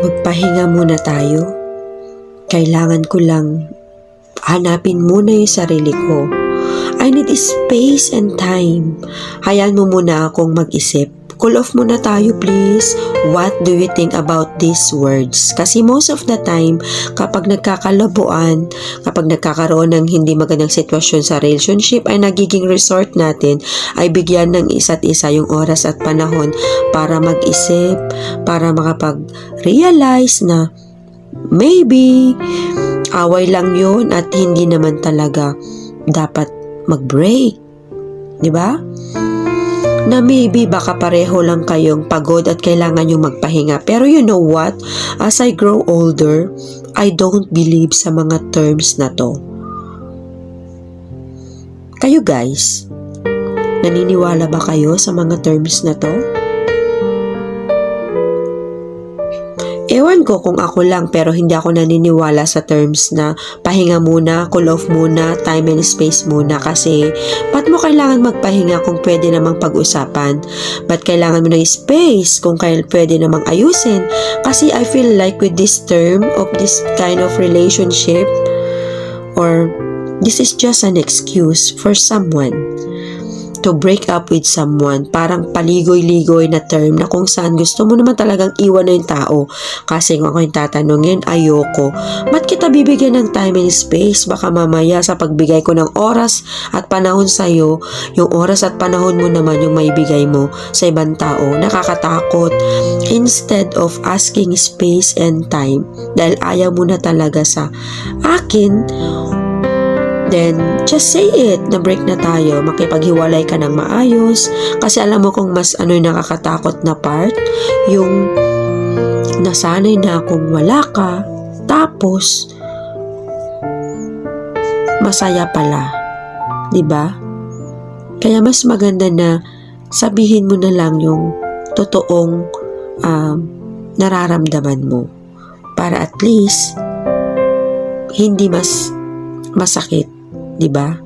Magpahinga muna tayo. Kailangan ko lang hanapin muna yung sarili ko. I need space and time. Hayaan mo muna akong mag-isip. Cool off muna tayo, please. What do you think about these words? Kasi most of the time, kapag nagkakalabuan, kapag nagkakaroon ng hindi magandang sitwasyon sa relationship, ay nagiging resort natin ay bigyan ng isa't isa yung oras at panahon para mag-isip, para makapag-realize na maybe away lang yun at hindi naman talaga dapat mag-break. Diba? Na maybe baka pareho lang kayong pagod at kailangan yung magpahinga. Pero you know what? As I grow older, I don't believe sa mga terms na to. Kayo guys, naniniwala ba kayo sa mga terms na to? Ewan ko kung ako lang, pero hindi ako naniniwala sa terms na pahinga muna, cool off muna, time and space muna. Kasi ba't mo kailangan magpahinga kung pwede namang pag-usapan? Ba't kailangan mo ng space kung pwede namang ayusin? Kasi I feel like with this term of this kind of relationship, or this is just an excuse for someone to break up with someone. Parang paligoy-ligoy na term na kung saan gusto mo naman talagang iwan na yung tao. Kasi kung ako yung tatanungin, ayoko. Ba't kita bibigyan ng time and space? Baka mamaya sa pagbigay ko ng oras at panahon sa'yo, yung oras at panahon mo naman yung maibigay mo sa ibang tao. Nakakatakot. Instead of asking space and time, dahil ayaw mo na talaga sa akin, then just say it, na break na tayo, makipaghiwalay ka ng maayos. Kasi alam mo kung mas ano yung nakakatakot na part, yung nasanay na akong wala ka, tapos masaya pala, diba? Kaya mas maganda na sabihin mo na lang yung totoong nararamdaman mo, para at least hindi mas masakit, diba?